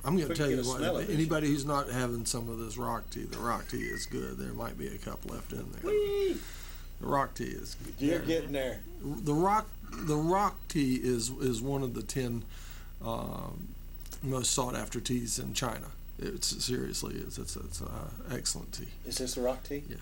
I'm going to We tell can you get a smell what. of it. Anybody who's not having some of this rock tea, the rock tea is good. There might be a cup left in there. Whee! The rock tea is good. You're getting there. The rock tea is one of the 10 most sought after teas in China. It seriously is. It's excellent tea. Is this the rock tea? Yeah.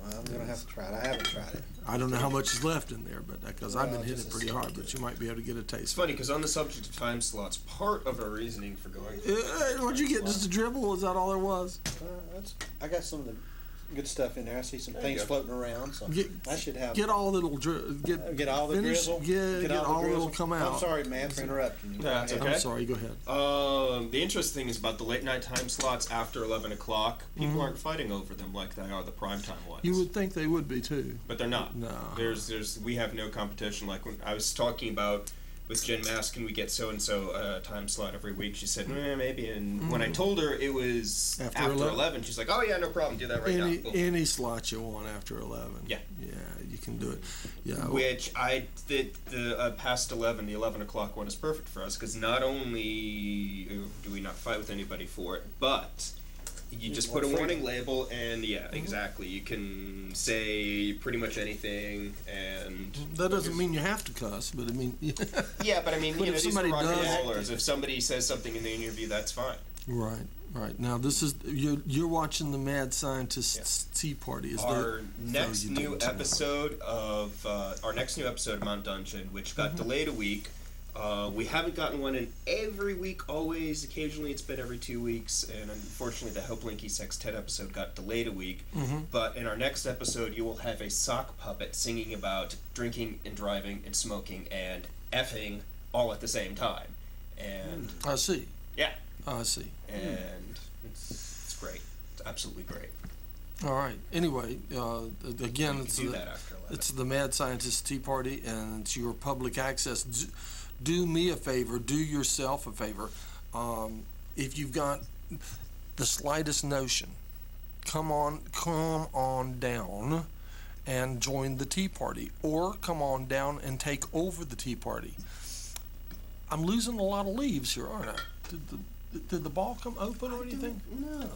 Well, I'm gonna have to try it. I haven't tried it. I don't know how much is left in there, but because I've been Well, hitting just it a pretty sip. hard, but you might be able to get a taste. It's funny because on the subject of time slots, part of our reasoning for going. What'd you get? Just a dribble? Was that all there was? I got some of the good stuff in there. I see some There you things go. floating around, so I should have. Get all that'll Get all the finish, drizzle. Get all the that'll drizzle. come out. I'm sorry, man, for interrupting you. Go That's ahead. okay. I'm sorry. Go ahead. The interesting thing is about the late night time slots after 11 o'clock. People aren't fighting over them like they are the primetime ones. You would think they would be too. But they're not. No. We have no competition. Like when I was talking about with Jen Mask, can we get so and so time slot every week? She said, maybe. And when I told her it was after 11, she's like, oh yeah, no problem, do that right now. Boom. Any slot you want after 11. Yeah. Yeah, you can do it. Yeah. Which I did the past 11, the 11 o'clock one is perfect for us because not only do we not fight with anybody for it, but you just put a warning label and exactly. You can say pretty much anything and That doesn't mean you have to cuss, but I mean. yeah, but I mean, But if these are somebody rock and does- rollers. If somebody says something in the interview, that's fine. Right. Now this is you're watching the Mad Scientist's Tea Party. Is Our that next new episode of Mount Dungeon, which got delayed a week. We haven't gotten one in every week, always. Occasionally it's been every 2 weeks, and unfortunately the Hope Linky Sextet episode got delayed a week. But in our next episode, you will have a sock puppet singing about drinking and driving and smoking and effing all at the same time. And I see. yeah, I see. and it's great. It's absolutely great. All right. Anyway, again, You can do that after 11. it's the Mad Scientist Tea Party, and it's your public access. Do me a favor. Do yourself a favor. If you've got the slightest notion, come on down and join the Tea Party, or come on down and take over the Tea Party. I'm losing a lot of leaves here, aren't I? Did the ball come open or anything? No.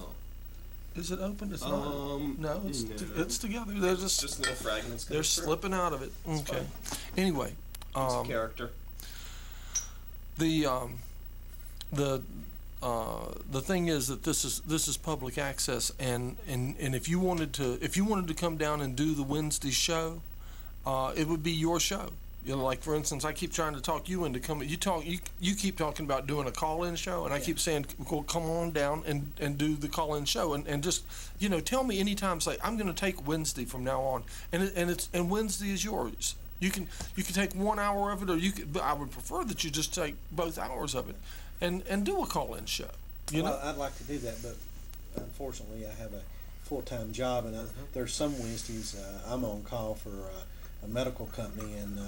Is it open? It's not. No, it's together. They're just little fragments. they're slipping out of it. Okay. Anyway, It's a character. the thing is that this is public access, and if you wanted to come down and do the Wednesday show, it would be your show. You know, like for instance, I keep trying to talk you into coming. You keep talking about doing a call-in show, and I keep saying, well, come on down and do the call-in show, and just tell me anytime. Say I'm going to take Wednesday from now on, and Wednesday is yours. You can take 1 hour of it, or but I would prefer that you just take both hours of it, and do a call-in show. Well, I'd like to do that, but unfortunately, I have a full-time job, and there's some Wednesdays I'm on call for a medical company, and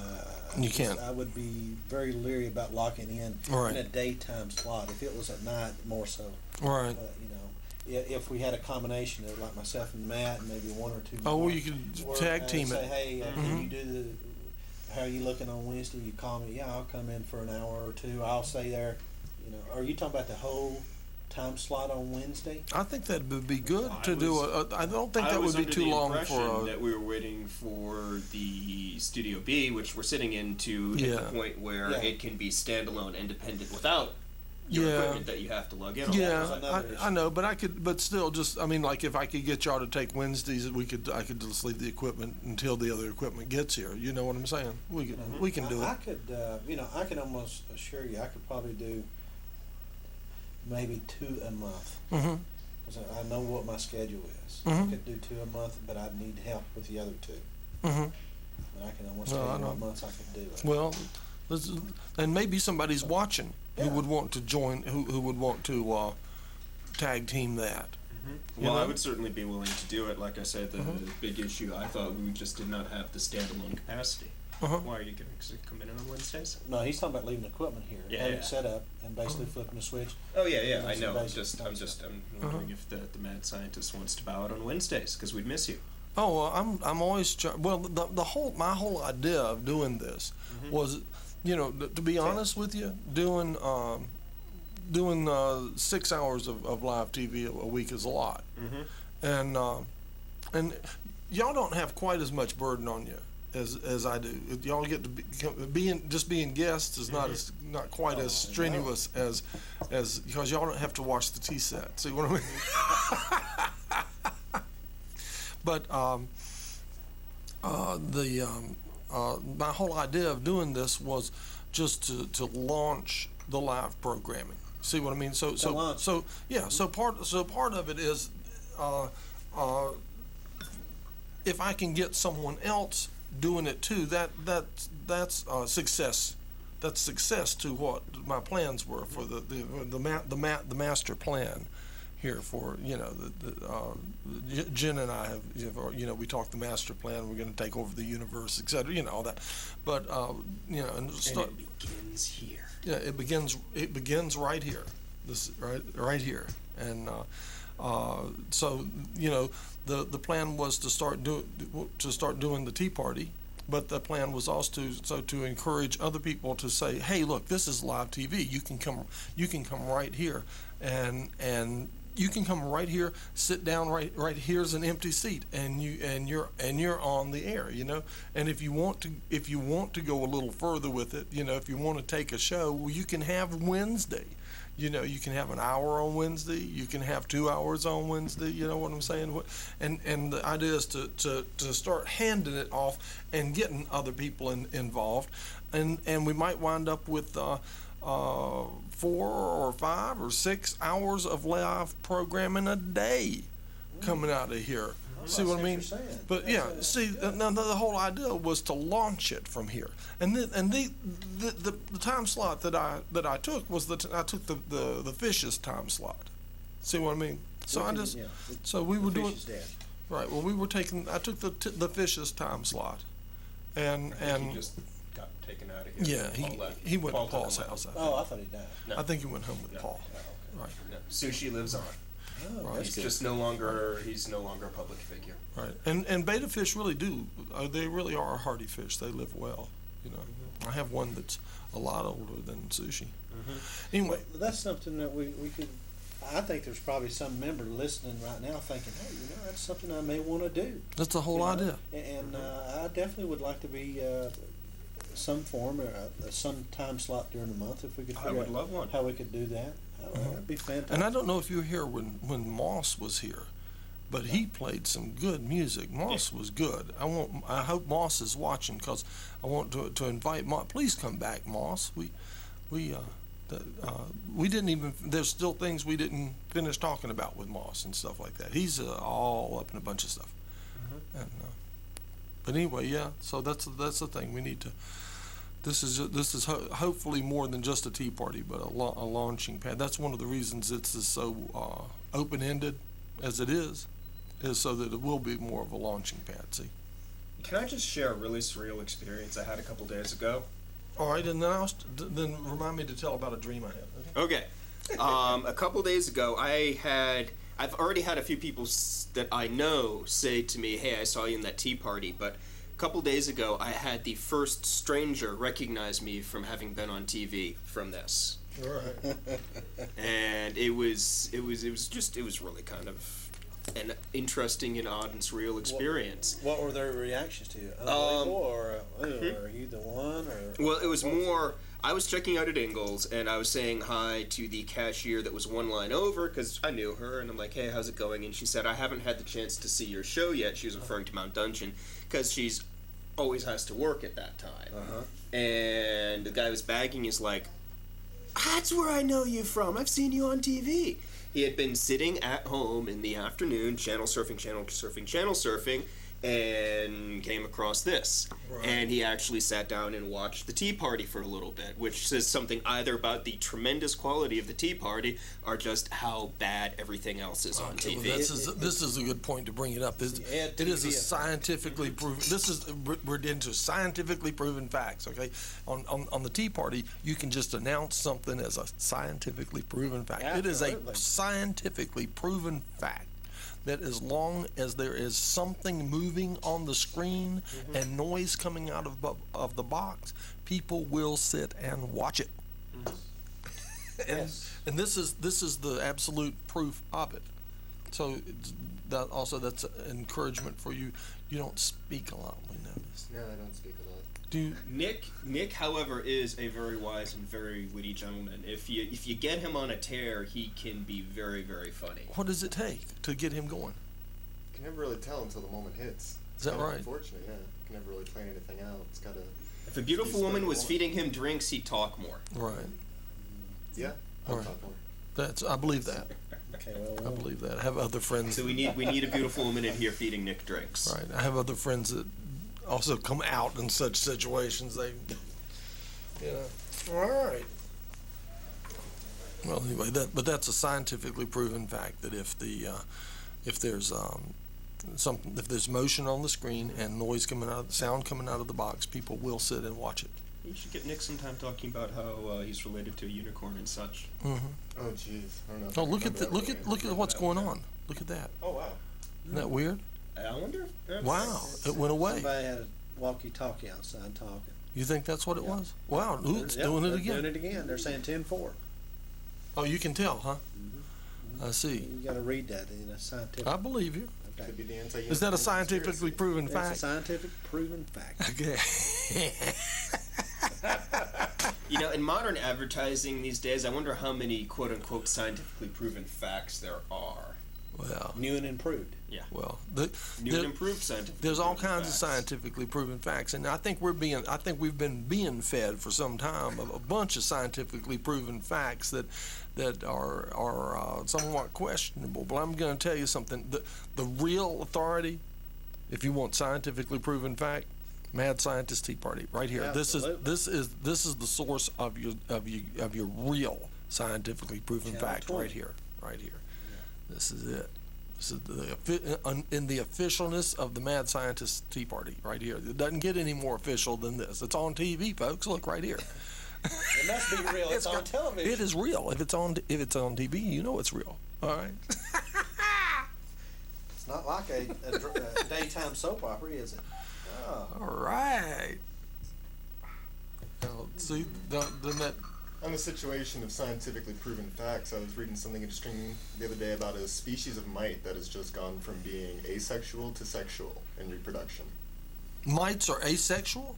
You can't. I would be very leery about locking in Right. in a daytime slot. If it was at night, more so. Right. If we had a combination of like myself and Matt, and maybe one or two. Oh, well, more, you could or, tag team say, it. hey, can you do the? How are you looking on Wednesday? You call me. Yeah, I'll come in for an hour or two. I'll stay there. Are you talking about the whole time slot on Wednesday? I think that would be good to do I don't think that would be too long for that we were waiting for the Studio B, which we're sitting in to hit the point where it can be standalone, independent, without your equipment that you have to log in on. Yeah, I know, but still, just like if I could get y'all to take Wednesdays, I could just leave the equipment until the other equipment gets here. You know what I'm saying? We can do it. I could, I can almost assure you, I could probably do maybe 2 a month. Because I know what my schedule is. I could do 2 a month, but I'd need help with the other 2. But I can almost tell you what months I could do it. Well, and maybe somebody's watching who would want to join, who would want to tag team that. Well, I would certainly be willing to do it. Like I said, the big issue, I thought we just did not have the standalone capacity. Why are you going to come in on Wednesdays? No, he's talking about leaving equipment here, having it set up, and basically flipping the switch. Oh yeah, I know. I'm wondering if the Mad Scientist wants to bow out on Wednesdays because we'd miss you. Oh, I'm always my whole idea of doing this was, to be honest with you, doing doing 6 hours of live TV a week is a lot, and y'all don't have quite as much burden on you as I do. Y'all get to being guests is not quite as strenuous as because y'all don't have to watch the tea set. See what I mean? But my whole idea of doing this was just to launch the live programming. See what I mean? So part of it is if I can get someone else doing it too, that's success. That's success to what my plans were for the master plan here for Jen and I have we talked the master plan. We're going to take over the universe, etc. All that, but and it begins here. Yeah, it begins right here. This right here, and so the plan was to start doing the Tea Party, but the plan was also to encourage other people to say, hey, look, this is live TV. You can come right here, and you can come right here, sit down right here's an empty seat, and you're on the air, And if you want to go a little further with it, if you want to take a show, well, you can have Wednesday. You can have an hour on Wednesday. You can have 2 hours on Wednesday. You know what I'm saying? And the idea is to start handing it off and getting other people involved, and we might wind up with 4 or 5 or 6 hours of live programming a day coming out of here. See what I mean? But now the whole idea was to launch it from here, and the time slot that I took was I took the Fish's time slot. See what I mean? So we were doing right. Well, we were taking. I took the Fish's time slot, and he just got taken out of here. Yeah, he went to Paul's house. I thought he died. No. I think he went home with Paul. Okay. Right. No. Sushi lives on. Oh, Right. He's just no longer. He's no longer a public figure. Right, and betta fish really do. They really are a hardy fish. They live well. I have one that's a lot older than Sushi. Anyway, well, that's something that we could. I think there's probably some member listening right now thinking, hey, that's something I may want to do. That's the whole idea. And I definitely would like to be some form or some time slot during the month if we could figure would love one. how we could do that. That'd be fantastic. And I don't know if you were here when Moss was here, but he played some good music. Moss was good. I hope Moss is watching, because I want to invite Moss. Please come back, Moss. We didn't even. There's still things we didn't finish talking about with Moss and stuff like that. He's all up in a bunch of stuff. And, but anyway, yeah. So that's the thing we need to. This is hopefully more than just a tea party, but a launching pad. That's one of the reasons it's so open-ended as it is so that it will be more of a launching pad. See. Can I just share a really surreal experience I had a couple days ago? All right, and then remind me to tell about a dream I had. Okay. A couple days ago, I've already had a few people that I know say to me, "Hey, I saw you in that tea party," but a couple days ago, I had the first stranger recognize me from having been on TV from this. All right. And it was really kind of an interesting and odd and surreal experience. What were their reactions to you? Unbelievable, or are you the one? Or well, it was more. I was checking out at Ingalls, and I was saying hi to the cashier that was one line over, because I knew her, and I'm like, hey, how's it going? And she said, I haven't had the chance to see your show yet. She was referring to Mount Dungeon, because she's always has to work at that time. And the guy who was bagging is like, that's where I know you from. I've seen you on TV. He had been sitting at home in the afternoon, channel surfing, and came across this. Right. And he actually sat down and watched the Tea Party for a little bit, which says something either about the tremendous quality of the Tea Party or just how bad everything else is on TV. Well, this is a good point to bring it up. It is a scientifically proven. We're into scientifically proven facts. Okay, on the Tea Party, you can just announce something as a scientifically proven fact. Absolutely. It is a scientifically proven fact that as long as there is something moving on the screen and noise coming out of the box, people will sit and watch it. Yes. And this is the absolute proof of it. So that's an encouragement for you. You don't speak a lot, we notice. No, I don't speak a lot. Do you? Nick, however, is a very wise and very witty gentleman. If you get him on a tear, he can be very, very funny. What does it take to get him going? You can never really tell until the moment hits. Is that Kind of right? Unfortunate, yeah. You can never really plan anything out. It's gotta. If a beautiful woman was feeding him drinks, he'd talk more. Right. Yeah, I'll Alright. talk more. I believe that. Okay, I believe that. I have other friends. So we need a beautiful woman in here feeding Nick drinks. Right. I have other friends that also come out in such situations. They, All right. Well, anyway, but that's a scientifically proven fact that if there's motion on the screen and sound coming out of the box, people will sit and watch it. You should get Nick sometime talking about how he's related to a unicorn and such. Mm-hmm. Oh, jeez. I don't know. if Oh, I look at remember look that at one. what's going on. Look at that. Oh, wow. Isn't that weird? I wonder if that's... Wow, it went away. Somebody had a walkie-talkie outside talking. You think that's what it Yeah. was? Wow, ooh, it's Yeah, doing it they're again. Doing it again. They're saying 10-4. Oh, you can tell, huh? I see. You got to read that in a scientific. I believe you. Okay. Could be the anti. Is that a scientifically proven It's a fact? scientific proven fact. Okay. You know, in modern advertising these days, I wonder how many quote-unquote scientifically proven facts there are. Well, New and improved. well, New and improved scientific. there's all kinds of scientifically proven facts, and I think we've been being fed for some time a bunch of scientifically proven facts that are somewhat questionable. But I'm going to tell you something: the real authority, if you want scientifically proven fact, Mad Scientist Tea Party, right here. Absolutely. This is the source of your real scientifically proven Channel fact 20. right here. This is it. This is in the officialness of the Mad Scientist Tea Party right here. It doesn't get any more official than this. It's on TV, folks. Look right here. It must be real. It's on television. It is real. If it's on TV, you know it's real. All right. It's not like a daytime soap opera, is it? Oh. All right. Now, see, doesn't that? On the situation of scientifically proven facts, I was reading something interesting the other day about a species of mite that has just gone from being asexual to sexual in reproduction. Mites are asexual?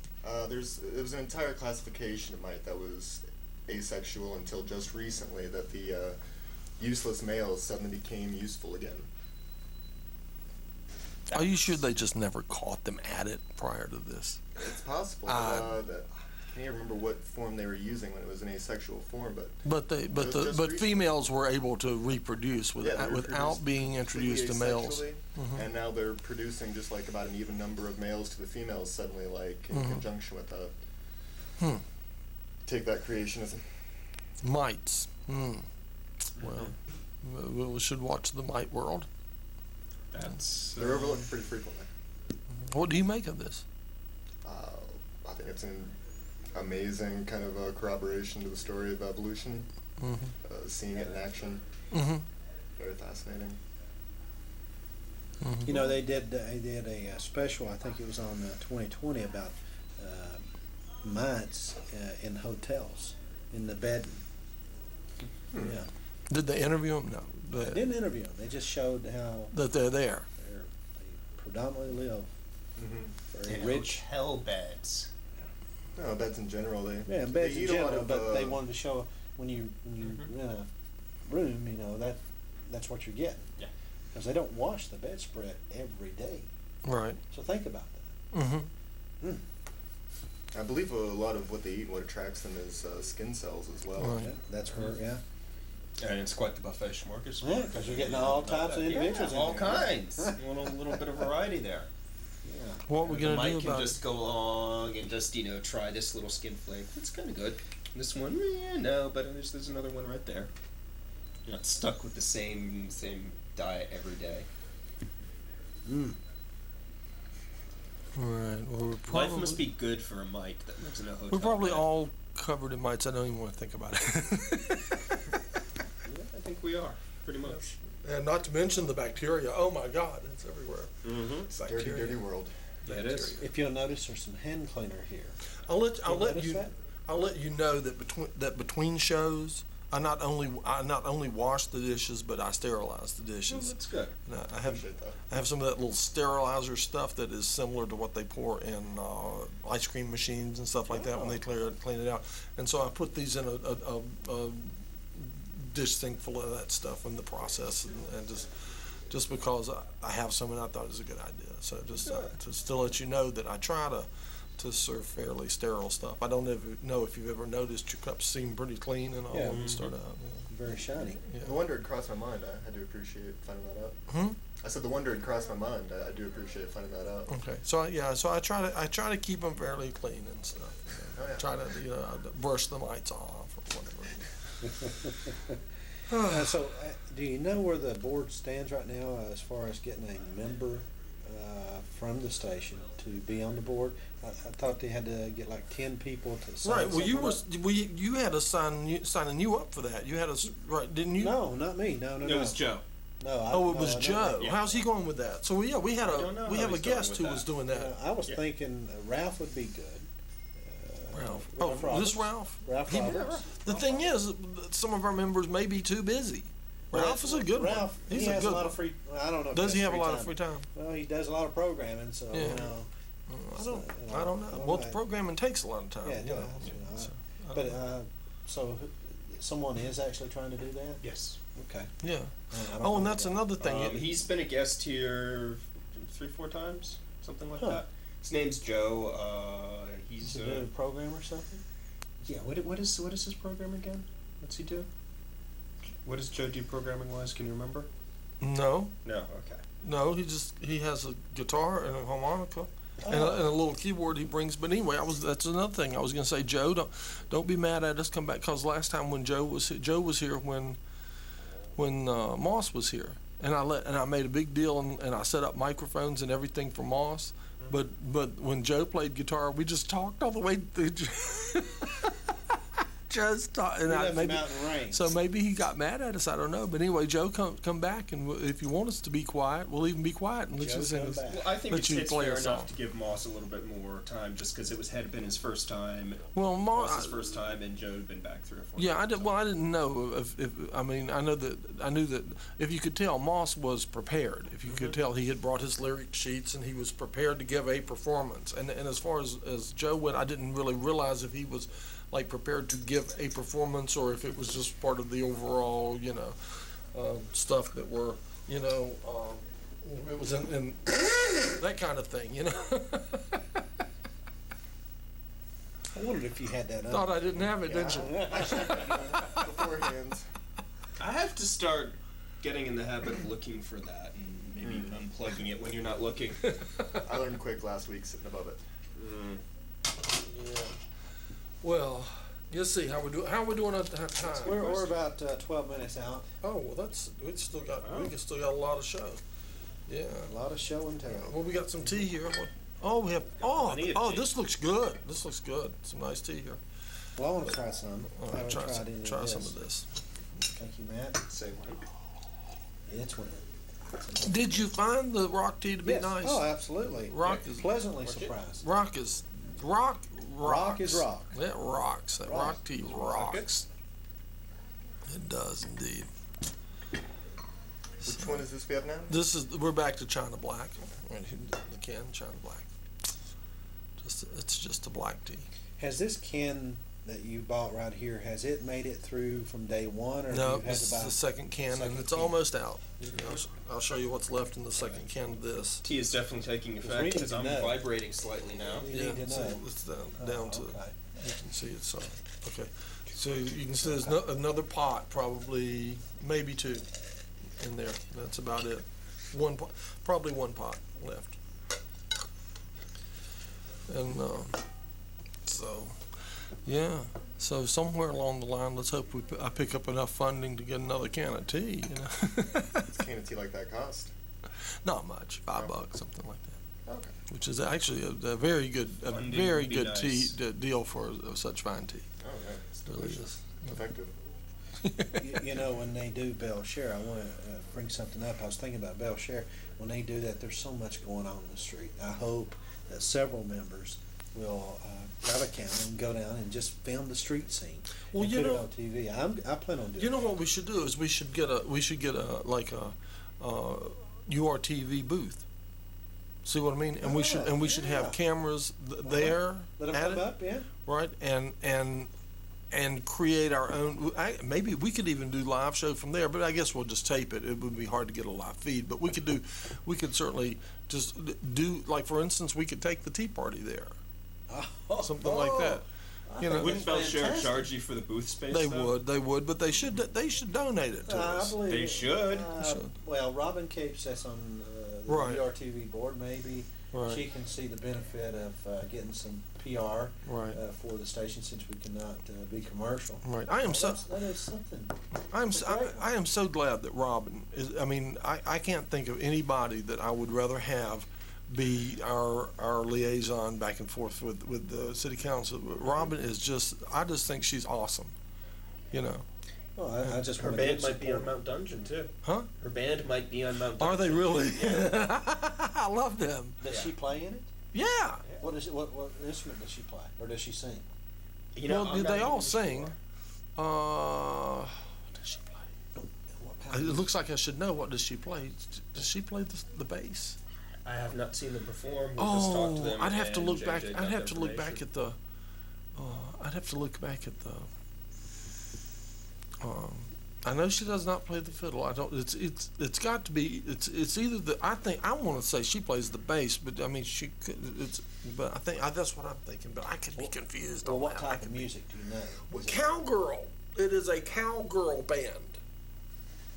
There was an entire classification of mite that was asexual until just recently that the useless males suddenly became useful again. Are you sure they just never caught them at it prior to this? It's possible. That, I can't remember what form they were using when it was an asexual form, but But females were able to reproduce they were without produced being introduced to males. asexually, and now they're producing just like about an even number of males to the females suddenly, like in conjunction with that. Take that creationism. Mites. Well, we should watch the Mite World. They're overlooked pretty frequently. What do you make of this? I think it's an amazing kind of corroboration to the story of evolution. Seeing it in action, very fascinating. You know, they did a special. I think it was on 2020 about mites in hotels in the bedding. Yeah, Did they interview them? No. they didn't interview them. They just showed how That they're there. they predominantly live very In rich. hotel beds. No, beds in general. They Yeah, beds they in eat a lot general, of, but they wanted to show when you rent a room, you know that's what you're getting. Yeah. Because they don't wash the bedspread every day. Right. So think about that. I believe a lot of what they eat and what attracts them is skin cells as well. Right. Yeah, that's where, yeah. And it's quite the buffet smorgasbord. Yeah, 'cause you're getting all types of individuals in all there, right? kinds. You want a little bit of variety there. Yeah. What are we The gonna Mike do can about just it? go along and just try this little skin flake. It's kind of good. This one, no, but there's another one right there. You're not stuck with the same diet every day. Right. Well, Life must be good for a Mike that lives in a hotel. We're probably bed. all covered in mites. I don't even want to think about it. Yeah, I think we are pretty much. And not to mention the bacteria. Oh my God, it's everywhere. Mm-hmm. Dirty, dirty world. Yeah, it is. If you'll notice, there's some hand cleaner here. I'll let notice you that? I'll let you know that between shows I not only wash the dishes, but I sterilize the dishes. That's good. And I have Appreciate that. I have some of that little sterilizer stuff that is similar to what they pour in ice cream machines and stuff like that when they clean it out. And so I put these in a dish sink full of that stuff in the process, and just because I have some and I thought it was a good idea. So just to let you know that I try to serve fairly sterile stuff. I don't ever know if you've ever noticed your cups seem pretty clean and all Yeah. when you start out. Very shiny. Yeah. The wonder had crossed my mind. I do appreciate finding that out. Hmm? I said the wonder had crossed my mind. I do appreciate finding that out. Okay. So I try to keep them fairly clean and stuff. Oh, yeah. Try to brush the lights off or whatever. So, do you know where the board stands right now as far as getting a member from the station to be on the board? I thought they had to get like 10 people to sign. Right. Well, something up. you had us signing you up for that. You had us right, didn't you? No, not me. No. It was Joe. No. Oh, it was no, Joe. Yeah. How's he going with that? So we had I don't know we how have a he's going guest with who that. was doing that. I was Yeah. thinking Ralph would be good. Ralph. Ralph Oh, this Roberts. Ralph. Ralph He- Roberts. The thing is, some of our members may be too busy. Ralph is a good Ralph, one. He's he a has good a lot one. of free. Well, I don't know. if Does he has have a lot of free time? Well, he does a lot of programming, so Yeah. you know. I don't know. Well, the programming takes a lot of time. Yeah, it you know. does, you know. So, I But don't know. so someone is actually trying to do that. Yes. Okay. Yeah. I don't Oh, and know that's that. another thing. He's been a guest here 3-4 times, something like Huh. that. His name's Joe. Is He's he doing a program or something? yeah. What is his program again? What's he do? What does Joe do programming wise? Can you remember? No, No. Okay. no. He has a guitar and a harmonica. And a little keyboard he brings. But anyway, that's another thing I was going to say. Joe, don't be mad at us. Come back, because last time when Joe was here when Moss was here, and I made a big deal and I set up microphones and everything for Moss. But when Joe played guitar, we just talked all the way through. Just talk, and We I, left maybe him out in the rain. so maybe he got mad at us. I don't know. But anyway, Joe, come back, and if you want us to be quiet, we'll even be quiet and let Joe, you sing come us. back. Well, I think Let it's you play fair a enough song. to give Moss a little bit more time, just because had been his first time. Well, Moss's first time, and Joe had been back 3 or 4. Yeah, I times, did. Well, I didn't know if I mean I knew that if you could tell, Moss was prepared. If you could tell, he had brought his lyric sheets and he was prepared to give a performance. And as far as Joe went, I didn't really realize if he was like prepared to give a performance or if it was just part of the overall, stuff that were, it was in that kind of thing, I wondered if you had that. Thought I didn't have it, didn't you? Beforehand. I have to start getting in the habit of looking for that and maybe even unplugging it when you're not looking. I learned quick last week sitting above it. Yeah. Well, let's see how we do. How are we doing on time? We're about 12 minutes out. Oh well, we still got a lot of show. Yeah. A lot of show and tell. Well, we got some tea here. We have. plenty of tea. This looks good. This looks good. Some nice tea here. Well, I want to try some. All I right, haven't try tried some. any Try of some this. of this. Thank you, Matt. Say when. It's winning. Did you find the rock tea to be Yes. nice? Oh, absolutely. Rock is Pleasantly surprised. rock is rock. Rock is rock. That rocks. That Rock. rock tea rocks. It does indeed. Which one is this we have now? We're back to China Black. Right here, the can, China Black. It's just a black tea. Has this can that you bought right here, has it made it through from day one, or No, have you had this to is buy? the second can, and second it's can? almost out. I'll show you what's left in the second can of this. Tea is definitely taking we effect need because to I'm know. vibrating slightly now. You need to see, know. it's down Oh, to. okay. You can see it's okay. So you can see there's another pot, probably maybe 2, in there. That's about it. Probably one pot left. And so, yeah. So somewhere along the line, let's hope I pick up enough funding to get another can of tea. What's a can of tea like that cost? Not much, $5, something like that. Okay. Which is actually a very good, Funding very would be good nice. deal for such fine tea. Oh, yeah. It's It really delicious. is. Effective. you know, when they do Bell Share, I want to bring something up. I was thinking about Bell Share. When they do that, there's so much going on in the street. I hope that several members will grab a camera and go down and just film the street scene. Well, and you put know- it on TV. I plan on doing. You know that. what we should do is we should get a like a URTV booth. See what I mean? And we should yeah. have cameras there Let them at come it, up, yeah. right? And create our own. Maybe we could even do live show from there, but I guess we'll just tape it. It would be hard to get a live feed, but we could certainly just do, like, for instance, we could take the Tea Party there, something like that. I You think know, Wouldn't that's Belshare fantastic. charge you for the booth space? they though? would, but they should donate it to I us. believe They should. should. Well, Robin Capes that's on the Right. URTV board. Maybe Right. she can see the benefit of getting some PR Right. for the station since we cannot be commercial. Right. I am so. That is something. I am so glad that Robin is. I mean, I can't think of anybody that I would rather have be our liaison back and forth with the city council. Robin is just. I just think she's awesome. You know. Well, I just Her want to band get might be on support. Mount Dungeon too. Huh? Her band might be on Mount Dungeon. Are they really? I love them. Does Yeah. she play in it? Yeah. What instrument does she play, or does she sing? You know, Well, I'm do not they even all sure. sing? What does she play? What It kind of looks like I should know. What does she play? Does she play the bass? I have not seen them perform. We just talked to Oh, them. I'd have to and look JJ back. got I'd the have to look back information. at the. I'd have to look back at the. I know she does not play the fiddle. I don't. It's got to be. It's either the. I think I want to say she plays the bass, but I mean she could. But I think that's what I'm thinking. But I could be confused. Well, on what that. I type could of be- music do you know? Well, Is it- cowgirl. It is a cowgirl band.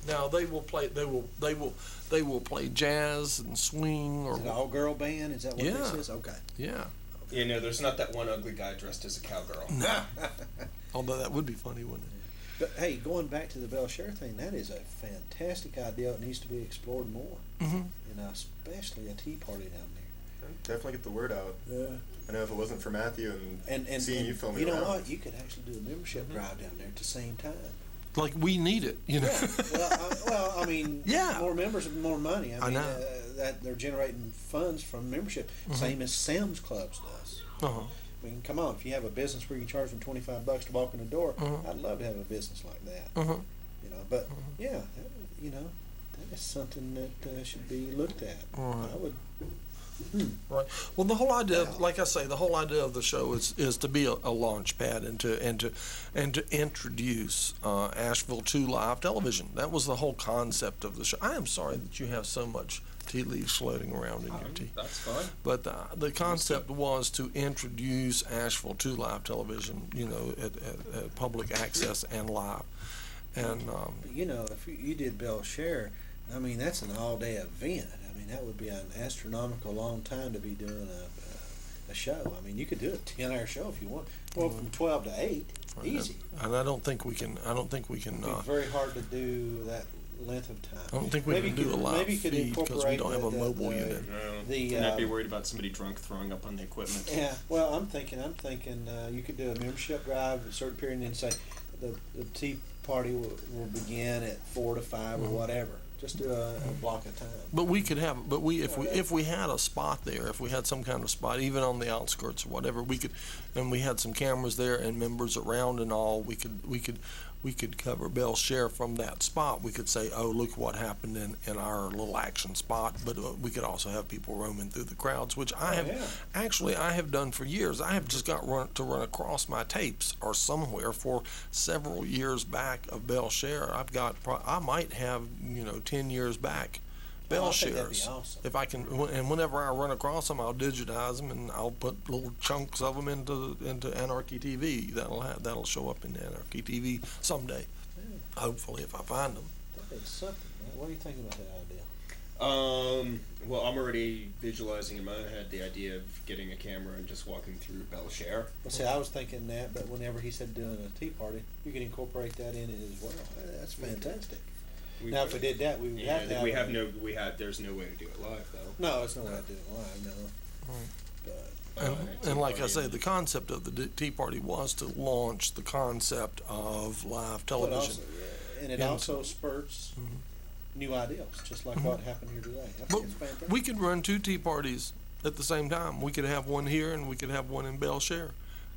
Now they will play. They will play jazz and swing or Is it an all-girl band? Is that what this Yeah. is? Okay. yeah. You know, there's not that one ugly guy dressed as a cowgirl. No. Although that would be funny, wouldn't it? But hey, going back to the Belshare thing, that is a fantastic idea. It needs to be explored more. Mm-hmm. You know, especially a tea party down Definitely get the word out. there. I know if it wasn't for Matthew and seeing you filming you know around. what? You could actually do a membership drive down there at the same time. Like we need it, you know. Yeah. Well, I mean, Yeah. more members, more money. I I mean, know. that they're generating funds from membership, same as Sam's Clubs does. Uh-huh. I mean, come on, if you have a business where you can charge them $25 to walk in the door, I'd love to have a business like that. Uh-huh. You know, but yeah, you know, that is something that should be looked at. Right. I would. Right. Well, the whole idea, like I say, the whole idea of the show is to be a launch pad and to introduce Asheville to live television. That was the whole concept of the show. I am sorry that you have so much tea leaves floating around in your tea. That's fine. But the concept was to introduce Asheville to live television, you know, at public access and live. And You know, if you did Belshare, I mean, that's an all-day event. I mean, that would be an astronomical long time to be doing a show. I mean, you could do a 10-hour show if you want. Well, from 12 to 8, easy. and I don't think we can. It'd be very hard to do that length of time. I don't think we can do a live maybe you could feed because we incorporate don't have a the- mobile the- unit. The, and I'd be worried about somebody drunk throwing up on the equipment. Yeah, well, I'm thinking you could do a membership drive at a certain period and then say the tea party will begin at 4 to 5 or whatever. Just do a block of time. But we could have, if we had a spot there, if we had some kind of spot, even on the outskirts or whatever, we could, and we had some cameras there and members around and all, we could cover Belshare from that spot. We could say, oh, look what happened in our little action spot, but we could also have people roaming through the crowds, which I have done for years. I have just got to run across my tapes or somewhere for several years back of Belshare. I might have, 10 years back Oh, I think that'd be Belshares. awesome. If I can, and whenever I run across them, I'll digitize them and I'll put little chunks of them into Anarchy TV. That'll show up in Anarchy TV someday. Hopefully, if I find them. That is something, man. What do you think about that idea? Well, I'm already visualizing in my head the idea of getting a camera and just walking through Belshare. Well, see, I was thinking that, but whenever he said doing a tea party, you could incorporate that in it as well. That's fantastic. Now, if we did that, we would have to have. There's no way to do it live though. No, it's no way to do it live, no. But And like I say, the concept of the Tea Party was to launch the concept of live but television. also, and it And- also spurts new ideas, just like what happened here today. I But think it's fantastic. we could run 2 tea parties at the same time. We could have one here and we could have one in Belshare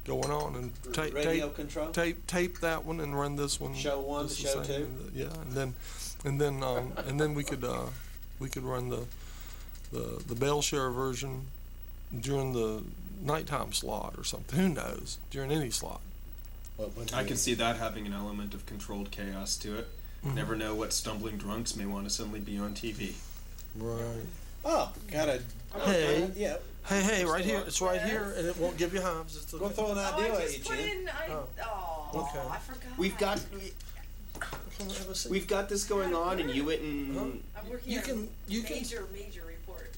going on, and Radio control? tape that one and run this one. Show one just to the show same. two? Yeah, and then we could run the Belshare version during the nighttime slot or something. Who knows? During any slot. I can see that having an element of controlled chaos to it. Never know what stumbling drunks may want to suddenly be on TV. Right. Oh, got a. Hey. Yeah. Hey, right here. It's right here, and it won't give you hives. It's Go throw an I idea at you, just put Jen. in. Okay. I forgot. We've got this going on, and you went and I'm working You on can major report.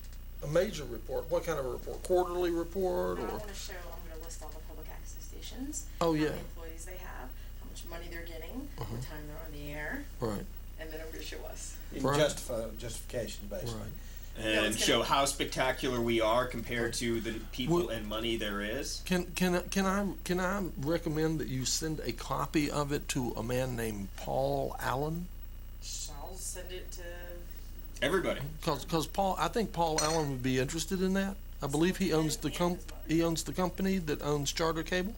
a major report. What kind of a report? Quarterly report I or? want to show. I'm going to list all the public access stations. Oh, How yeah. many employees they have, how much money they're getting, what time they're on the air, Right. and then I'm going to show us. Right. Justification, basically. Right. No, and it's gonna- show how spectacular we are compared to the people and money there is. Can I recommend that you send a copy of it to a man named Paul Allen? I'll send it to. Everybody. Because I think Paul Allen would be interested in that. I believe he owns the company that owns Charter Cable.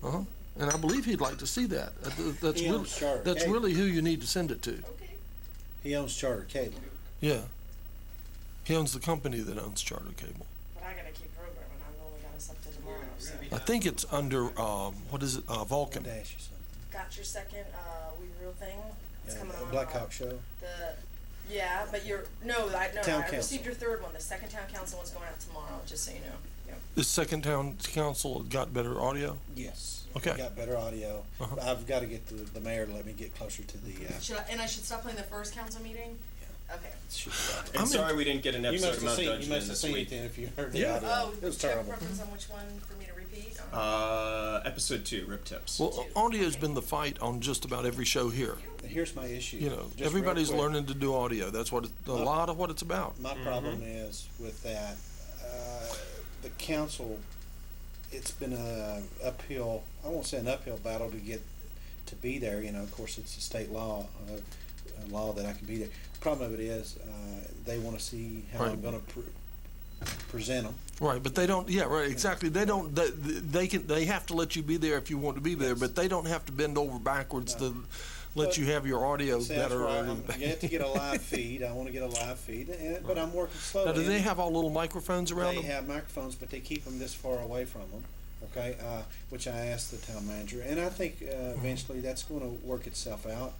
Oh. And I believe he'd like to see that. That's He really owns Charter that's Cable. really who you need to send it to. Okay. He owns Charter Cable. Yeah. He owns the company that owns Charter Cable. But I got to keep programming. I've only got us up to tomorrow. So. I think it's under what is it? Vulcan. Dash or something. Got your second We Real thing. It's coming on. Black Hawk Show. Yeah, but I Town council. received your third one. The second town council one's going out tomorrow. Just so you know. Yep. The second town council got better audio. Yes. Okay. We got better audio. I've got to get the mayor to let me get closer to the. I should stop playing the first council meeting. Okay. And sorry we didn't get an You episode must of have Mount seen. You Dungeon must have this seen it week. then if you heard the Yeah. audio. Oh, It was do you have a terrible. preference on which one for me to repeat? Episode 2, Rip Tips. Well, audio's been the fight on just about every show here. Here's my issue. You know, Just real everybody's quick. learning to do audio. That's what a lot of what it's about. My problem is with that, the council, it's been a uphill, I won't say an uphill battle to get to be there. You know, of course, it's a state law, a law that I can be there. The problem of it is, they want to see how Right. I'm going to present them. Right, but they don't. Yeah, right, exactly. They don't. They have to let you be there if you want to be there, Yes. but they don't have to bend over backwards No. to let But- you have your audio See, that's better. why you have to get a live feed. I want to get a live feed, but I'm working slowly. Now, do they have all little microphones around They them? have microphones, but they keep them this far away from them. Okay, which I asked the town manager, and I think eventually that's going to work itself out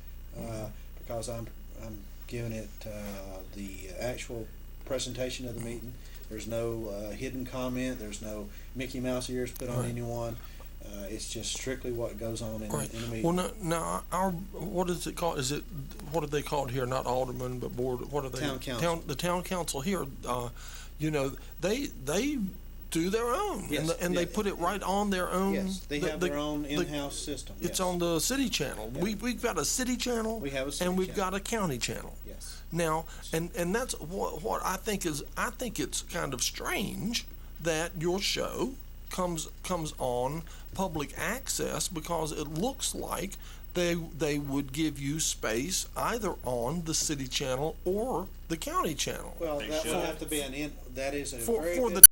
because I'm giving it the actual presentation of the meeting. There's no hidden comment. There's no Mickey Mouse ears put on Right. anyone. It's just strictly what goes on in Right. the meeting. Well, now what is it called? What are they called here? Not aldermen, but board. What are they? Town council. The town council here. You know, they do their own, Yes, and they yeah. put it right on their own. Yes, they have their own in-house system. It's yes. on the city channel. Yeah. We've got a city channel. We have a city and we've channel. got a county channel. Yes. Now, and that's what I think is. I think it's kind of strange that your show comes on public access because it looks like they would give you space either on the city channel or the county channel Well, They that should. will have to be that is a for very for good the